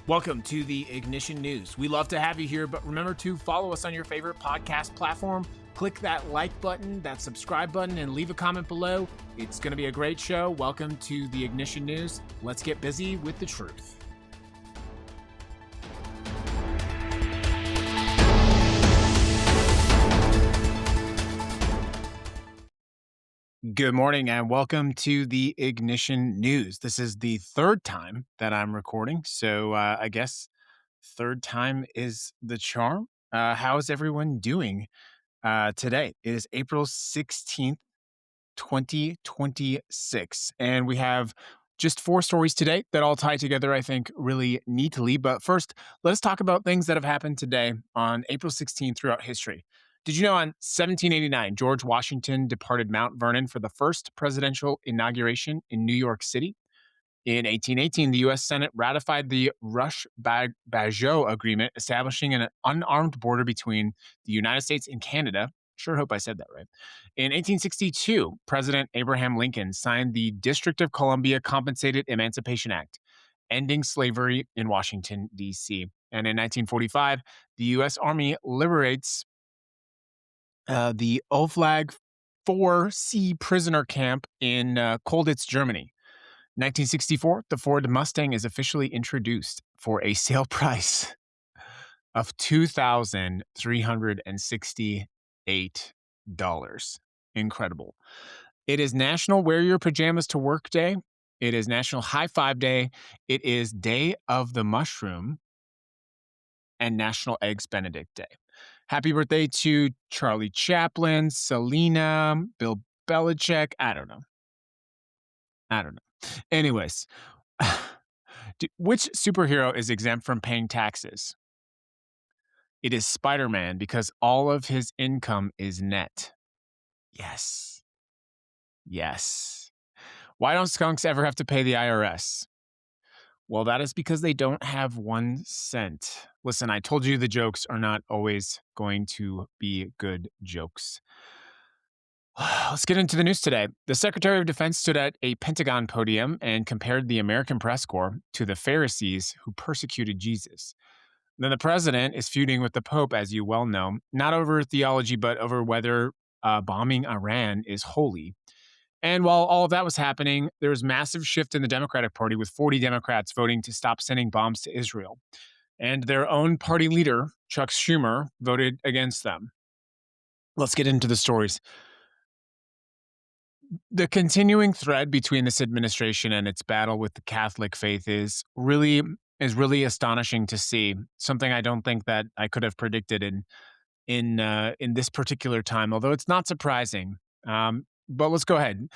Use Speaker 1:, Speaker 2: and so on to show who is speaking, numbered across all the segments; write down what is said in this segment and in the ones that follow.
Speaker 1: Welcome to the Ignition News. We love to have you here, but remember to follow us on your favorite podcast platform. Click that like button, that subscribe button, and leave a comment below. It's going to be a great show. Welcome to the Ignition News. Let's get busy with the truth. Good morning and welcome to the Ignition News. This is the third time that I'm recording, so I guess third time is the charm. How is everyone doing today? It is April 16th, 2026, and we have just 4 stories today that all tie together, I think, really neatly. But first, let us talk about things that have happened today on April 16th throughout history. Did you know on 1789, George Washington departed Mount Vernon for the first presidential inauguration in New York City? In 1818, the U.S. Senate ratified the Rush-Bagot Agreement, establishing an unarmed border between the United States and Canada. Sure hope I said that right. In 1862, President Abraham Lincoln signed the District of Columbia Compensated Emancipation Act, ending slavery in Washington, D.C. And in 1945, the U.S. Army liberates the Oflag 4C prisoner camp in Colditz, Germany. 1964, the Ford Mustang is officially introduced for a sale price of $2,368. Incredible. It is National Wear Your Pajamas to Work Day. It is National High Five Day. It is Day of the Mushroom and National Eggs Benedict Day. Happy birthday to Charlie Chaplin, Selena, Bill Belichick. I don't know. Anyways, which superhero is exempt from paying taxes? It is Spider-Man because all of his income is net. Yes. Why don't skunks ever have to pay the IRS? Well, that is because they don't have 1 cent. Listen, I told you the jokes are not always going to be good jokes. Let's get into the news today. The Secretary of Defense stood at a Pentagon podium and compared the American press corps to the Pharisees who persecuted Jesus. Then the president is feuding with the Pope, as you well know, not over theology, but over whether bombing Iran is holy. And while all of that was happening, there was massive shift in the Democratic Party with 40 Democrats voting to stop sending bombs to Israel. And their own party leader, Chuck Schumer, voted against them. Let's get into the stories. The continuing thread between this administration and its battle with the Catholic faith is really astonishing to see. Something I don't think that I could have predicted in this particular time, although it's not surprising. But let's go ahead.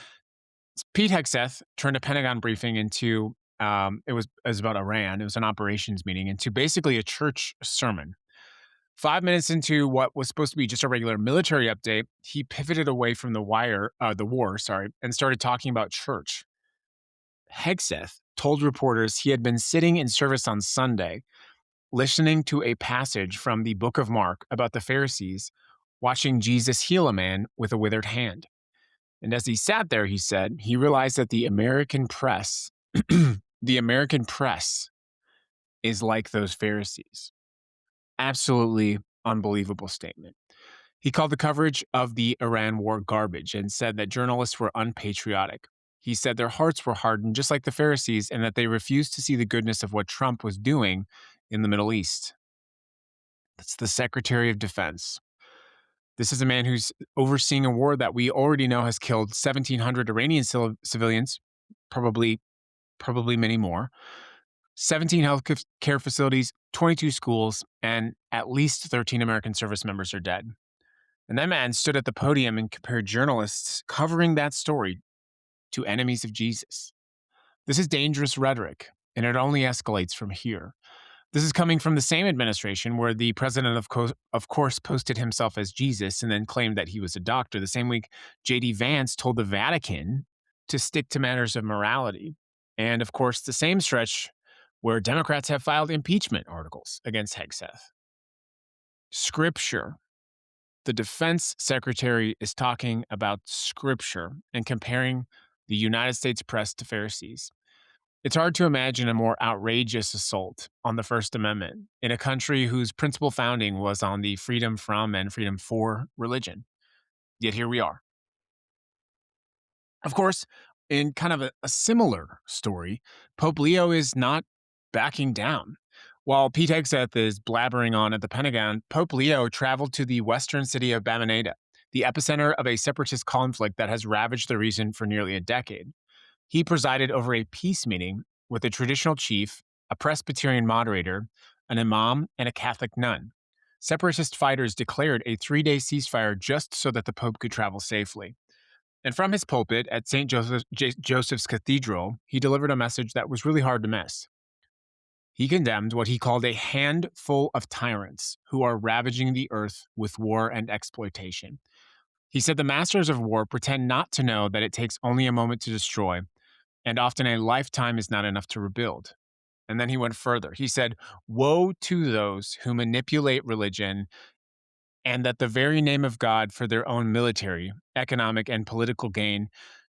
Speaker 1: Pete Hegseth turned a Pentagon briefing into it was about Iran. It was an operations meeting into basically a church sermon. 5 minutes into what was supposed to be just a regular military update, he pivoted away from the war, and started talking about church. Hegseth told reporters he had been sitting in service on Sunday, listening to a passage from the book of Mark about the Pharisees watching Jesus heal a man with a withered hand. And as he sat there, he said, he realized that the American press, is like those Pharisees. Absolutely unbelievable statement. He called the coverage of the Iran war garbage and said that journalists were unpatriotic. He said their hearts were hardened just like the Pharisees and that they refused to see the goodness of what Trump was doing in the Middle East. That's the Secretary of Defense. This is a man who's overseeing a war that we already know has killed 1,700 Iranian civilians, probably many more, 17 health care facilities, 22 schools, and at least 13 American service members are dead. And that man stood at the podium and compared journalists covering that story to enemies of Jesus. This is dangerous rhetoric, and it only escalates from here. This is coming from the same administration where the president, of course, posted himself as Jesus and then claimed that he was a doctor. The same week, J.D. Vance told the Vatican to stick to matters of morality. And, of course, the same stretch where Democrats have filed impeachment articles against Hegseth. Scripture. The defense secretary is talking about scripture and comparing the United States press to Pharisees. It's hard to imagine a more outrageous assault on the First Amendment in a country whose principal founding was on the freedom from and freedom for religion. Yet here we are. Of course, in kind of a similar story, Pope Leo is not backing down. While Pete Hegseth is blabbering on at the Pentagon, Pope Leo traveled to the western city of Bamenda, the epicenter of a separatist conflict that has ravaged the region for nearly a decade. He presided over a peace meeting with a traditional chief, a Presbyterian moderator, an imam, and a Catholic nun. Separatist fighters declared a 3-day ceasefire just so that the Pope could travel safely. And from his pulpit at Joseph's Cathedral, he delivered a message that was really hard to miss. He condemned what he called a handful of tyrants who are ravaging the earth with war and exploitation. He said the masters of war pretend not to know that it takes only a moment to destroy, and often a lifetime is not enough to rebuild. And then he went further. He said, "Woe to those who manipulate religion and that the very name of God for their own military, economic, and political gain,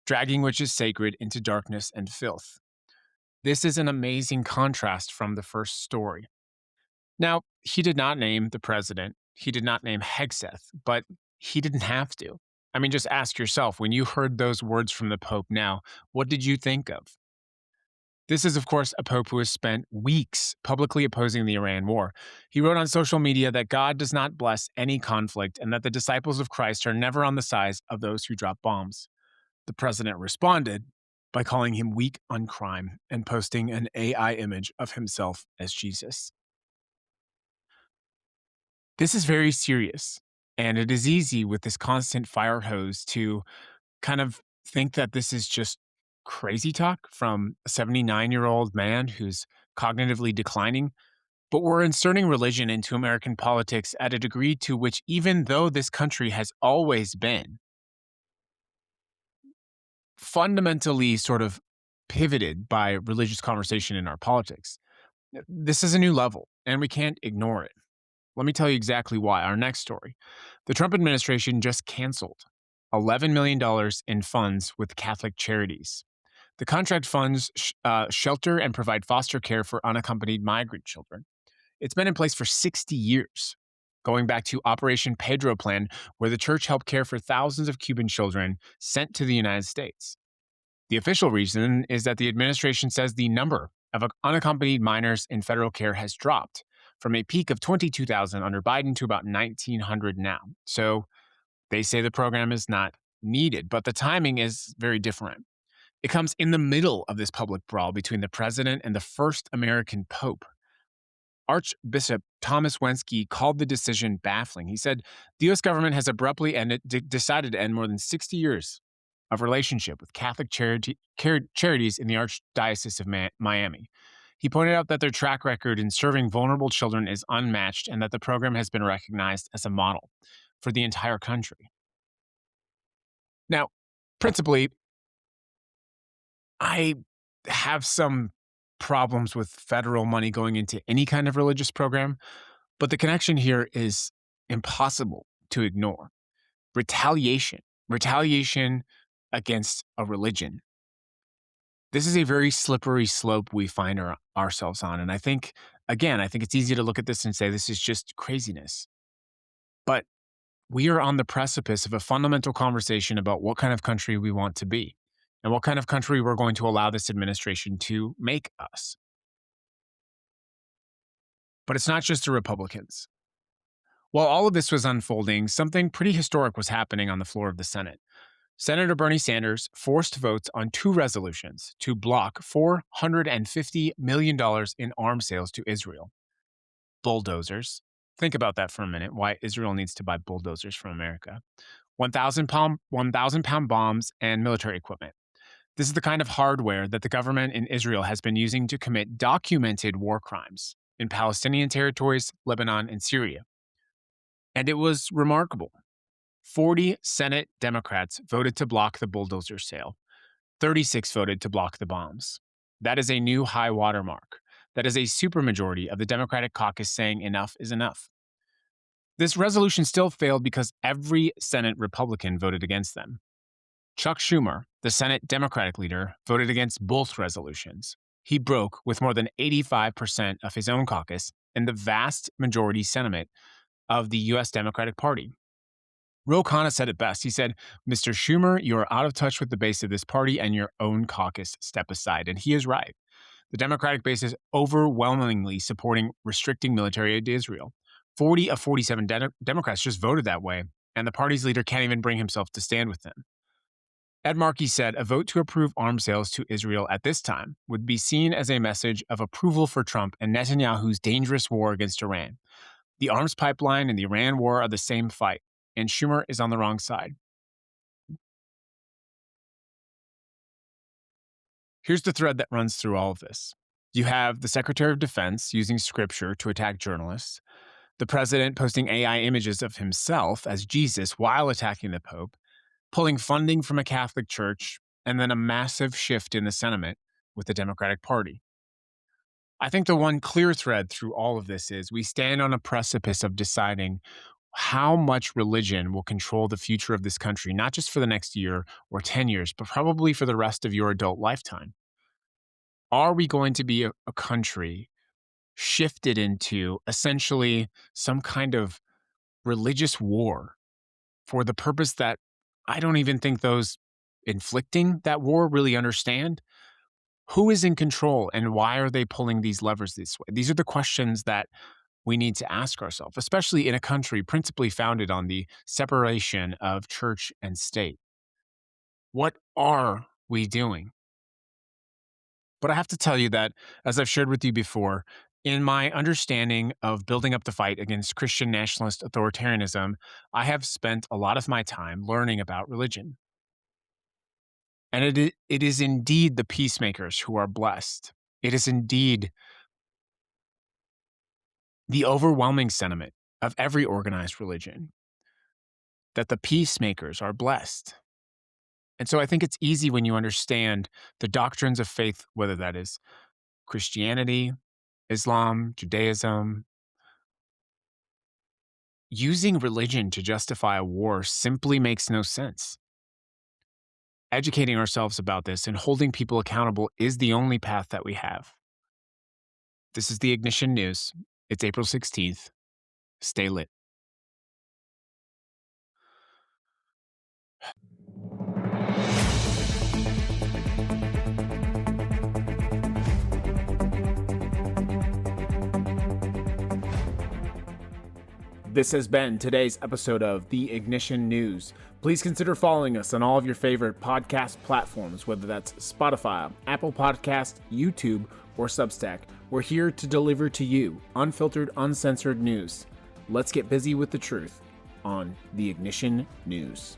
Speaker 1: dragging which is sacred into darkness and filth." This is an amazing contrast from the first story. Now, he did not name the president, he did not name Hegseth, but he didn't have to. I mean, just ask yourself, when you heard those words from the Pope now, what did you think of? This is, of course, a pope who has spent weeks publicly opposing the Iran war. He wrote on social media that God does not bless any conflict and that the disciples of Christ are never on the side of those who drop bombs. The president responded by calling him weak on crime and posting an AI image of himself as Jesus. This is very serious, and it is easy with this constant fire hose to kind of think that this is just crazy talk from a 79-year-old man who's cognitively declining. But we're inserting religion into American politics at a degree to which, even though this country has always been fundamentally sort of pivoted by religious conversation in our politics, this is a new level, and we can't ignore it. Let me tell you exactly why. Our next story. The Trump administration just canceled $11 million in funds with Catholic charities. The contract funds shelter and provide foster care for unaccompanied migrant children. It's been in place for 60 years, going back to Operation Pedro Plan, where the church helped care for thousands of Cuban children sent to the United States. The official reason is that the administration says the number of unaccompanied minors in federal care has dropped from a peak of 22,000 under Biden to about 1,900 now. So they say the program is not needed, but the timing is very different. It comes in the middle of this public brawl between the president and the first American pope. Archbishop Thomas Wensky called the decision baffling. He said the U.S. government has abruptly decided to end more than 60 years of relationship with Catholic charities in the Archdiocese of Miami. He pointed out that their track record in serving vulnerable children is unmatched and that the program has been recognized as a model for the entire country. Now, principally, I have some problems with federal money going into any kind of religious program, but the connection here is impossible to ignore. Retaliation against a religion. This is a very slippery slope we find ourselves on. And I think it's easy to look at this and say this is just craziness. But we are on the precipice of a fundamental conversation about what kind of country we want to be and what kind of country we're going to allow this administration to make us. But it's not just the Republicans. While all of this was unfolding, something pretty historic was happening on the floor of the Senate. Senator Bernie Sanders forced votes on 2 resolutions to block $450 million in arms sales to Israel. Bulldozers. Think about that for a minute, why Israel needs to buy bulldozers from America. 1,000-pound bombs and military equipment. This is the kind of hardware that the government in Israel has been using to commit documented war crimes in Palestinian territories, Lebanon, and Syria. And it was remarkable. 40 Senate Democrats voted to block the bulldozer sale. 36 voted to block the bombs. That is a new high watermark. That is a supermajority of the Democratic caucus saying enough is enough. This resolution still failed because every Senate Republican voted against them. Chuck Schumer, the Senate Democratic leader, voted against both resolutions. he broke with more than 85% of his own caucus and the vast majority sentiment of the U.S. Democratic Party. Ro Khanna said it best. He said, "Mr. Schumer, you are out of touch with the base of this party and your own caucus. Step aside." And he is right. The Democratic base is overwhelmingly supporting restricting military aid to Israel. 40 of 47 Democrats just voted that way, and the party's leader can't even bring himself to stand with them. Ed Markey said a vote to approve arms sales to Israel at this time would be seen as a message of approval for Trump and Netanyahu's dangerous war against Iran. The arms pipeline and the Iran war are the same fight, and Schumer is on the wrong side. Here's the thread that runs through all of this. You have the Secretary of Defense using scripture to attack journalists, the president posting AI images of himself as Jesus while attacking the Pope, pulling funding from a Catholic church, and then a massive shift in the sentiment with the Democratic Party. I think the one clear thread through all of this is we stand on a precipice of deciding how much religion will control the future of this country, not just for the next year or 10 years, but probably for the rest of your adult lifetime. Are we going to be a country shifted into essentially some kind of religious war for the purpose that I don't even think those inflicting that war really understand? Who is in control and why are they pulling these levers this way? These are the questions that we need to ask ourselves, especially in a country principally founded on the separation of church and state. What are we doing? But I have to tell you that, as I've shared with you before, in my understanding of building up the fight against Christian nationalist authoritarianism, I have spent a lot of my time learning about religion. And it is indeed the peacemakers who are blessed. It is indeed the overwhelming sentiment of every organized religion that the peacemakers are blessed. And so I think it's easy when you understand the doctrines of faith, whether that is Christianity, Islam, Judaism. Using religion to justify a war simply makes no sense. Educating ourselves about this and holding people accountable is the only path that we have. This is the Ignition News. It's April 16th. Stay lit. This has been today's episode of The Ignition News. Please consider following us on all of your favorite podcast platforms, whether that's Spotify, Apple Podcast, YouTube, or Substack. We're here to deliver to you unfiltered, uncensored news. Let's get busy with the truth on The Ignition News.